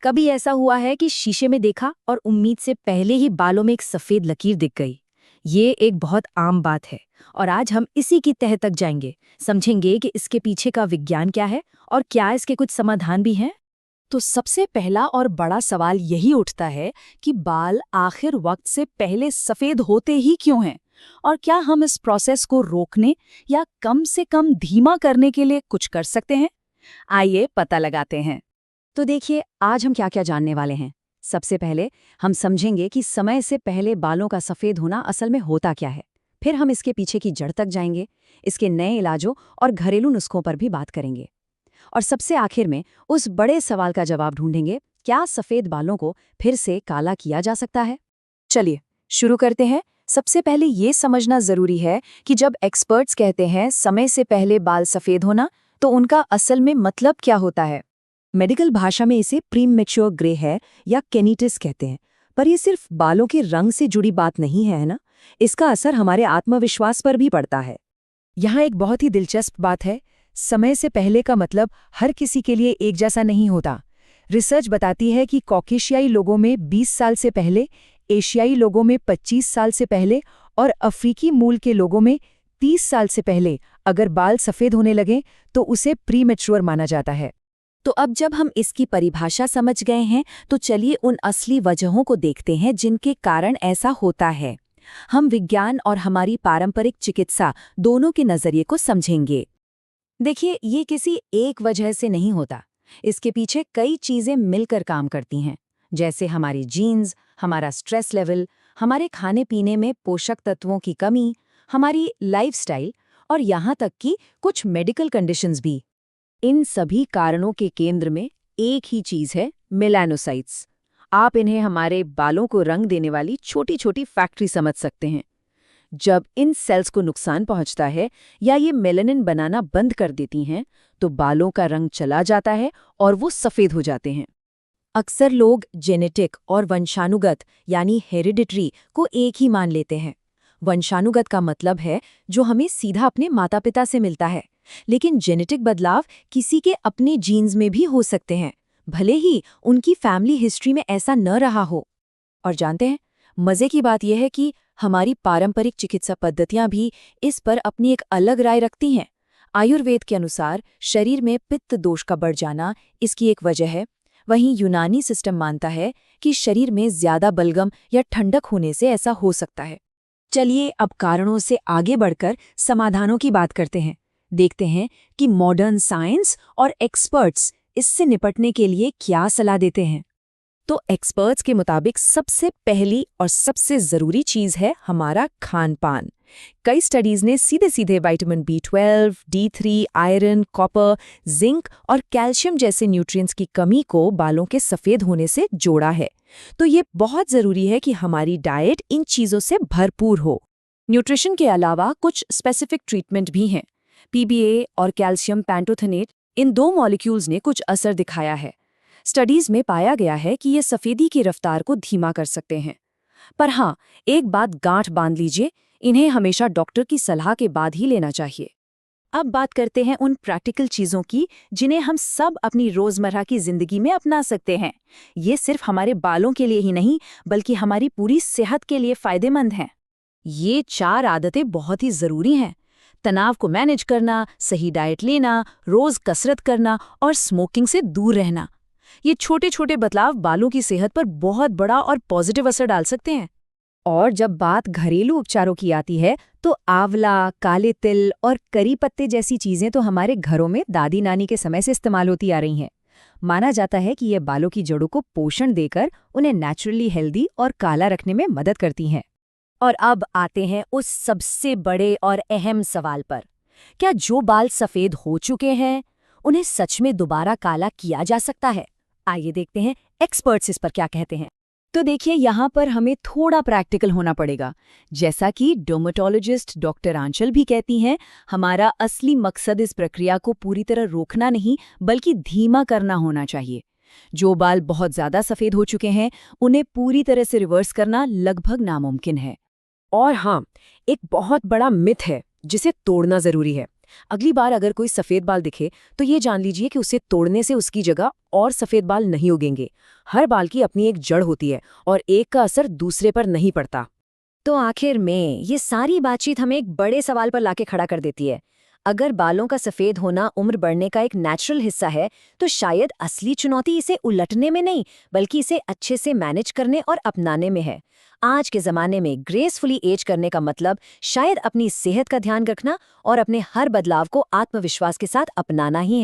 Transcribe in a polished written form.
कभी ऐसा हुआ है कि शीशे में देखा और उम्मीद से पहले ही बालों में एक सफेद लकीर दिख गई। ये एक बहुत आम बात है और आज हम इसी की तह तक जाएंगे, समझेंगे कि इसके पीछे का विज्ञान क्या है और क्या इसके कुछ समाधान भी हैं। तो सबसे पहला और बड़ा सवाल यही उठता है कि बाल आखिर वक्त से पहले सफेद होते ही क्यों हैं, और क्या हम इस प्रोसेस को रोकने या कम से कम धीमा करने के लिए कुछ कर सकते हैं। आइए पता लगाते हैं। तो देखिए, आज हम क्या क्या जानने वाले हैं। सबसे पहले हम समझेंगे कि समय से पहले बालों का सफ़ेद होना असल में होता क्या है। फिर हम इसके पीछे की जड़ तक जाएंगे, इसके नए इलाजों और घरेलू नुस्खों पर भी बात करेंगे। और सबसे आखिर में उस बड़े सवाल का जवाब ढूंढेंगे, क्या सफ़ेद बालों को फिर से काला किया जा सकता है। चलिए शुरू करते हैं। सबसे पहले ये समझना जरूरी है कि जब एक्सपर्ट्स कहते हैं समय से पहले बाल सफ़ेद होना, तो उनका असल में मतलब क्या होता है। मेडिकल भाषा में इसे प्रीमैच्योर ग्रे हेयर या केनिटिस कहते हैं। पर ये सिर्फ बालों के रंग से जुड़ी बात नहीं है ना, इसका असर हमारे आत्मविश्वास पर भी पड़ता है। यहाँ एक बहुत ही दिलचस्प बात है, समय से पहले का मतलब हर किसी के लिए एक जैसा नहीं होता। रिसर्च बताती है कि कॉकेशियाई लोगों में 20 साल से पहले, एशियाई लोगों में 25 साल से पहले और अफ्रीकी मूल के लोगों में 30 साल से पहले अगर बाल सफ़ेद होने लगें तो उसे प्रीमैच्योर माना जाता है। तो अब जब हम इसकी परिभाषा समझ गए हैं, तो चलिए उन असली वजहों को देखते हैं जिनके कारण ऐसा होता है। हम विज्ञान और हमारी पारंपरिक चिकित्सा दोनों के नजरिए को समझेंगे। देखिए, ये किसी एक वजह से नहीं होता। इसके पीछे कई चीजें मिलकर काम करती हैं, जैसे हमारी जीन्स, हमारा स्ट्रेस लेवल, हमारे खाने पीने में पोषक तत्वों की कमी, हमारी लाइफस्टाइल और यहाँ तक कि कुछ मेडिकल कंडीशंस भी। इन सभी कारणों के केंद्र में एक ही चीज है, मेलानोसाइट्स। आप इन्हें हमारे बालों को रंग देने वाली छोटी छोटी फैक्ट्री समझ सकते हैं। जब इन सेल्स को नुकसान पहुंचता है या ये मेलानिन बनाना बंद कर देती हैं, तो बालों का रंग चला जाता है और वो सफ़ेद हो जाते हैं। अक्सर लोग जेनेटिक और वंशानुगत यानी हेरिडिटरी को एक ही मान लेते हैं। वंशानुगत का मतलब है जो हमें सीधा अपने माता पिता से मिलता है, लेकिन जेनेटिक बदलाव किसी के अपने जीन्स में भी हो सकते हैं, भले ही उनकी फैमिली हिस्ट्री में ऐसा न रहा हो। और जानते हैं, मज़े की बात यह है कि हमारी पारंपरिक चिकित्सा पद्धतियां भी इस पर अपनी एक अलग राय रखती हैं। आयुर्वेद के अनुसार शरीर में पित्त दोष का बढ़ जाना इसकी एक वजह है। वहीं यूनानी सिस्टम मानता है कि शरीर में ज्यादा बलगम या ठंडक होने से ऐसा हो सकता है। चलिए अब कारणों से आगे बढ़कर समाधानों की बात करते हैं। देखते हैं कि मॉडर्न साइंस और एक्सपर्ट्स इससे निपटने के लिए क्या सलाह देते हैं। तो एक्सपर्ट्स के मुताबिक सबसे पहली और सबसे ज़रूरी चीज़ है हमारा खान पान। कई स्टडीज़ ने सीधे सीधे vitamin B12, D3, iron, copper, zinc और कैल्शियम जैसे न्यूट्रिएंट्स की कमी को बालों के सफ़ेद होने से जोड़ा है। तो ये बहुत ज़रूरी है कि हमारी डाइट इन चीज़ों से भरपूर हो। न्यूट्रिशन के अलावा कुछ स्पेसिफिक ट्रीटमेंट भी हैं। PBA और कैल्शियम पैंटोथेनेट, इन दो मॉलिक्यूल्स ने कुछ असर दिखाया है। स्टडीज में पाया गया है कि ये सफ़ेदी की रफ्तार को धीमा कर सकते हैं। पर हाँ, एक बात गांठ बांध लीजिए, इन्हें हमेशा डॉक्टर की सलाह के बाद ही लेना चाहिए। अब बात करते हैं उन प्रैक्टिकल चीज़ों की जिन्हें हम सब अपनी रोज़मर्रा की ज़िंदगी में अपना सकते हैं। ये सिर्फ हमारे बालों के लिए ही नहीं, बल्कि हमारी पूरी सेहत के लिए फ़ायदेमंद हैं। ये 4 आदतें बहुत ही ज़रूरी हैं। तनाव को मैनेज करना, सही डाइट लेना, रोज़ कसरत करना और स्मोकिंग से दूर रहना। ये छोटे छोटे बदलाव बालों की सेहत पर बहुत बड़ा और पॉजिटिव असर डाल सकते हैं। और जब बात घरेलू उपचारों की आती है, तो आंवला, काले तिल और करी पत्ते जैसी चीजें तो हमारे घरों में दादी नानी के समय से इस्तेमाल होती आ रही हैं। माना जाता है कि ये बालों की जड़ों को पोषण देकर उन्हें नेचुरली हेल्दी और काला रखने में मदद करती हैं। और अब आते हैं उस सबसे बड़े और अहम सवाल पर, क्या जो बाल सफ़ेद हो चुके हैं उन्हें सच में दोबारा काला किया जा सकता है? आइए देखते हैं एक्सपर्ट्स इस पर क्या कहते हैं। तो देखिए, यहाँ पर हमें थोड़ा प्रैक्टिकल होना पड़ेगा। जैसा कि डर्मेटोलॉजिस्ट डॉक्टर आंचल भी कहती हैं, हमारा असली मकसद इस प्रक्रिया को पूरी तरह रोकना नहीं, बल्कि धीमा करना होना चाहिए। जो बाल बहुत ज़्यादा सफ़ेद हो चुके हैं, उन्हें पूरी तरह से रिवर्स करना लगभग नामुमकिन है। और हाँ, एक बहुत बड़ा मिथ है जिसे तोड़ना ज़रूरी है। अगली बार अगर कोई सफ़ेद बाल दिखे तो ये जान लीजिए कि उसे तोड़ने से उसकी जगह और सफ़ेद बाल नहीं उगेंगे। हर बाल की अपनी एक जड़ होती है और एक का असर दूसरे पर नहीं पड़ता। तो आखिर में ये सारी बातचीत हमें एक बड़े सवाल पर लाके खड़ा कर देती है। अगर बालों का सफेद होना उम्र बढ़ने का एक नेचुरल हिस्सा है, तो शायद असली चुनौती इसे उलटने में नहीं, बल्कि इसे अच्छे से मैनेज करने और अपनाने में है। आज के ज़माने में ग्रेसफुली एज करने का मतलब शायद अपनी सेहत का ध्यान रखना और अपने हर बदलाव को आत्मविश्वास के साथ अपनाना ही है।